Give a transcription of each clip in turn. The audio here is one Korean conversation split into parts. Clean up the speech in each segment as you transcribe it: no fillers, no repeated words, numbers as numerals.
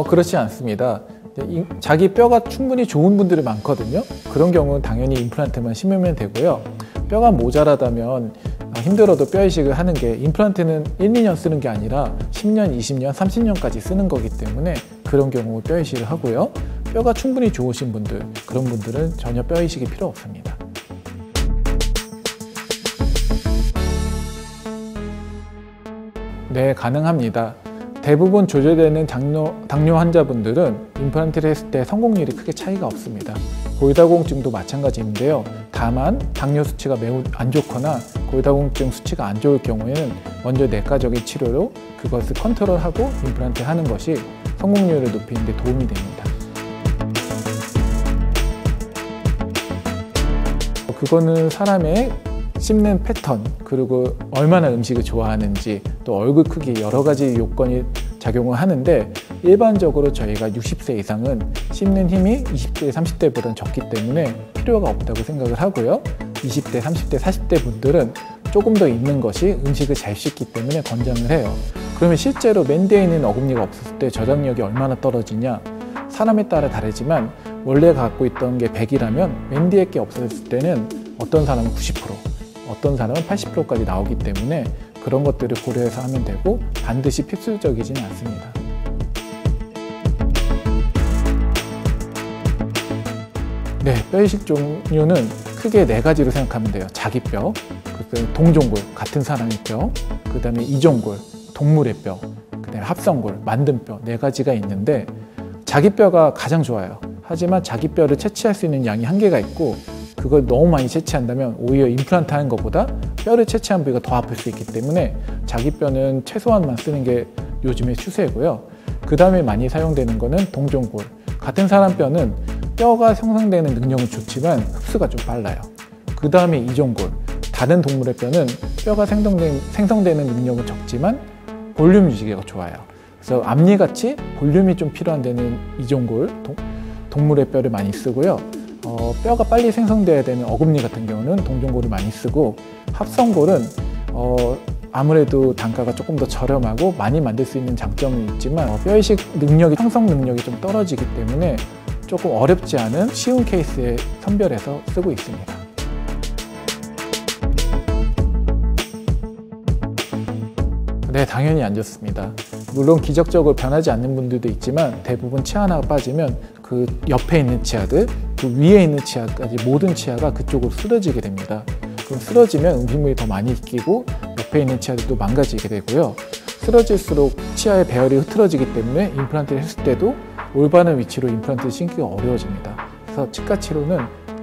그렇지 않습니다. 자기 뼈가 충분히 좋은 분들이 많거든요. 그런 경우는 당연히 임플란트만 심으면 되고요. 뼈가 모자라다면 힘들어도 뼈 이식을 하는 게, 임플란트는 1, 2년 쓰는 게 아니라 10년, 20년, 30년까지 쓰는 거기 때문에 그런 경우 뼈 이식을 하고요. 뼈가 충분히 좋으신 분들, 그런 분들은 전혀 뼈 이식이 필요 없습니다. 네, 가능합니다. 대부분 조절되는 당뇨 환자분들은 임플란트를 했을 때 성공률이 크게 차이가 없습니다. 골다공증도 마찬가지인데요. 다만 당뇨 수치가 매우 안 좋거나 골다공증 수치가 안 좋을 경우에는 먼저 내과적인 치료로 그것을 컨트롤하고 임플란트 하는 것이 성공률을 높이는 데 도움이 됩니다. 그거는 사람의 씹는 패턴, 그리고 얼마나 음식을 좋아하는지, 또 얼굴 크기, 여러 가지 요건이 작용을 하는데, 일반적으로 저희가 60세 이상은 씹는 힘이 20대, 30대보다는 적기 때문에 필요가 없다고 생각을 하고요. 20대, 30대, 40대 분들은 조금 더 있는 것이 음식을 잘 씹기 때문에 권장을 해요. 그러면 실제로 맨디에 있는 어금니가 없었을 때 저장력이 얼마나 떨어지냐? 사람에 따라 다르지만 원래 갖고 있던 게 100이라면 맨디에 게 없었을 때는 어떤 사람은 90%, 어떤 사람은 80%까지 나오기 때문에 그런 것들을 고려해서 하면 되고, 반드시 필수적이지는 않습니다. 네, 뼈이식 종류는 크게 4가지로 생각하면 돼요. 자기뼈, 그다음에 동종골, 같은 사람의 뼈, 그 다음에 이종골, 동물의 뼈, 그 다음에 합성골, 만든 뼈, 4가지가 있는데, 자기뼈가 가장 좋아요. 하지만 자기뼈를 채취할 수 있는 양이 한계가 있고, 그걸 너무 많이 채취한다면 오히려 임플란트 하는 것보다 뼈를 채취한 부위가 더 아플 수 있기 때문에 자기뼈는 최소한만 쓰는 게 요즘의 추세고요. 그 다음에 많이 사용되는 거는 동종골. 같은 사람 뼈는 뼈가 형성되는 능력은 좋지만 흡수가 좀 빨라요. 그 다음에 이종골. 다른 동물의 뼈는 뼈가 생성되는 능력은 적지만 볼륨 유지가 좋아요. 그래서 앞니같이 볼륨이 좀 필요한 데는 이종골, 동물의 뼈를 많이 쓰고요. 뼈가 빨리 생성돼야 되는 어금니 같은 경우는 동종골을 많이 쓰고, 합성골은 아무래도 단가가 조금 더 저렴하고 많이 만들 수 있는 장점은 있지만 뼈이식 능력이, 형성 능력이 좀 떨어지기 때문에 조금 어렵지 않은 쉬운 케이스에 선별해서 쓰고 있습니다. 네, 당연히 안 좋습니다. 물론 기적적으로 변하지 않는 분들도 있지만 대부분 치아 하나가 빠지면 그 옆에 있는 치아들, 그 위에 있는 치아까지 모든 치아가 그쪽으로 쓰러지게 됩니다. 그럼 쓰러지면 음식물이 더 많이 끼고 옆에 있는 치아들도 망가지게 되고요. 쓰러질수록 치아의 배열이 흐트러지기 때문에 임플란트를 했을 때도 올바른 위치로 임플란트를 신기가 어려워집니다. 그래서 치과 치료는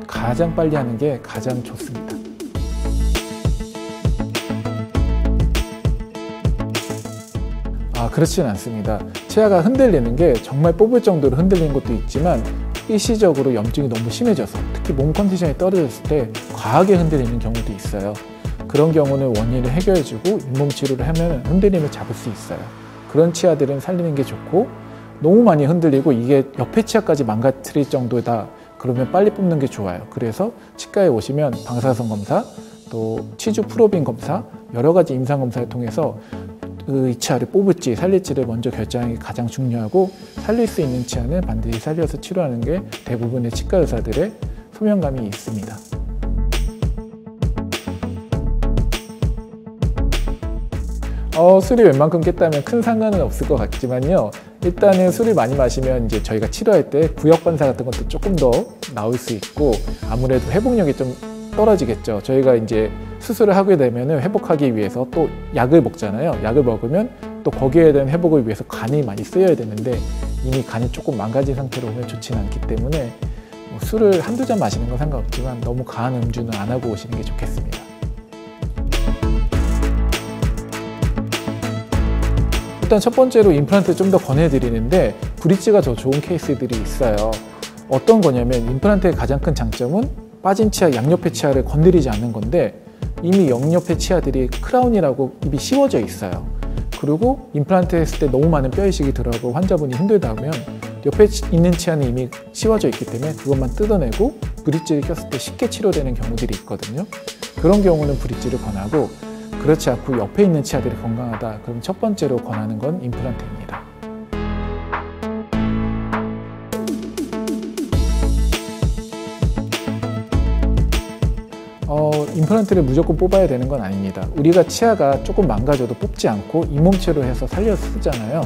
가장 빨리 하는 게 가장 좋습니다. 그렇지는 않습니다. 치아가 흔들리는 게 정말 뽑을 정도로 흔들리는 것도 있지만 일시적으로 염증이 너무 심해져서, 특히 몸 컨디션이 떨어졌을 때 과하게 흔들리는 경우도 있어요. 그런 경우는 원인을 해결해주고 잇몸 치료를 하면 흔들림을 잡을 수 있어요. 그런 치아들은 살리는 게 좋고, 너무 많이 흔들리고 이게 옆에 치아까지 망가뜨릴 정도다 그러면 빨리 뽑는 게 좋아요. 그래서 치과에 오시면 방사선 검사, 또 치주 프로빙 검사, 여러 가지 임상 검사를 통해서 이 치아를 뽑을지 살릴지를 먼저 결정하는 게 가장 중요하고, 살릴 수 있는 치아는 반드시 살려서 치료하는 게 대부분의 치과 의사들의 소명감이 있습니다. 술이 웬만큼 깼다면 큰 상관은 없을 것 같지만요. 일단은 술을 많이 마시면 이제 저희가 치료할 때 구역 반사 같은 것도 조금 더 나올 수 있고, 아무래도 회복력이 좀 떨어지겠죠. 저희가 이제 수술을 하게 되면 회복하기 위해서 또 약을 먹잖아요. 약을 먹으면 또 거기에 대한 회복을 위해서 간이 많이 쓰여야 되는데, 이미 간이 조금 망가진 상태로 오면 좋지는 않기 때문에 술을 한두 잔 마시는 건 상관없지만 너무 과한 음주는 안 하고 오시는 게 좋겠습니다. 일단 첫 번째로 임플란트 좀 더 권해드리는데, 브릿지가 더 좋은 케이스들이 있어요. 어떤 거냐면, 임플란트의 가장 큰 장점은 빠진 치아, 양옆의 치아를 건드리지 않는 건데, 이미 양옆의 치아들이 크라운이라고 입이 씌워져 있어요. 그리고 임플란트 했을 때 너무 많은 뼈이식이 들어가고 환자분이 힘들다 하면 옆에 있는 치아는 이미 씌워져 있기 때문에 그것만 뜯어내고 브릿지를 꼈을 때 쉽게 치료되는 경우들이 있거든요. 그런 경우는 브릿지를 권하고, 그렇지 않고 옆에 있는 치아들이 건강하다, 그럼 첫 번째로 권하는 건 임플란트입니다. 임플란트를 무조건 뽑아야 되는 건 아닙니다. 우리가 치아가 조금 망가져도 뽑지 않고 잇몸치료로 해서 살려 쓰잖아요.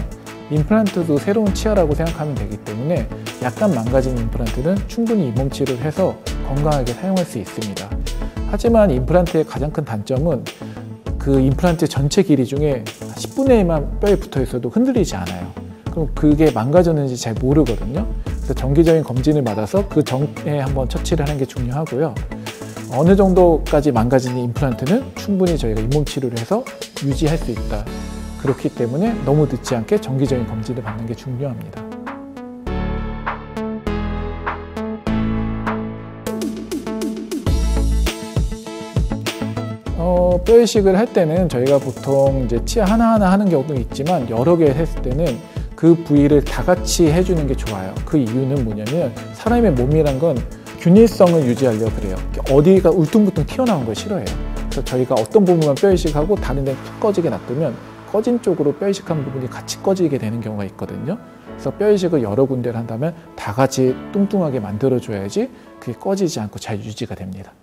임플란트도 새로운 치아라고 생각하면 되기 때문에 약간 망가진 임플란트는 충분히 잇몸치료를 해서 건강하게 사용할 수 있습니다. 하지만 임플란트의 가장 큰 단점은 그 임플란트 전체 길이 중에 10분의 1만 뼈에 붙어 있어도 흔들리지 않아요. 그럼 그게 망가졌는지 잘 모르거든요. 그래서 정기적인 검진을 받아서 그 전에 한번 처치를 하는 게 중요하고요. 어느 정도까지 망가진 임플란트는 충분히 저희가 잇몸 치료를 해서 유지할 수 있다. 그렇기 때문에 너무 늦지 않게 정기적인 검진을 받는 게 중요합니다. 뼈 이식을 할 때는 저희가 보통 이제 치아 하나하나 하는 경우도 있지만 여러 개 했을 때는 그 부위를 다 같이 해주는 게 좋아요. 그 이유는 뭐냐면 사람의 몸이란 건 균일성을 유지하려고 그래요. 어디가 울퉁불퉁 튀어나온 걸 싫어해요. 그래서 저희가 어떤 부분만 뼈 이식하고 다른 데는 툭 꺼지게 놔두면 꺼진 쪽으로 뼈 이식한 부분이 같이 꺼지게 되는 경우가 있거든요. 그래서 뼈 이식을 여러 군데를 한다면 다 같이 뚱뚱하게 만들어줘야지 그게 꺼지지 않고 잘 유지가 됩니다.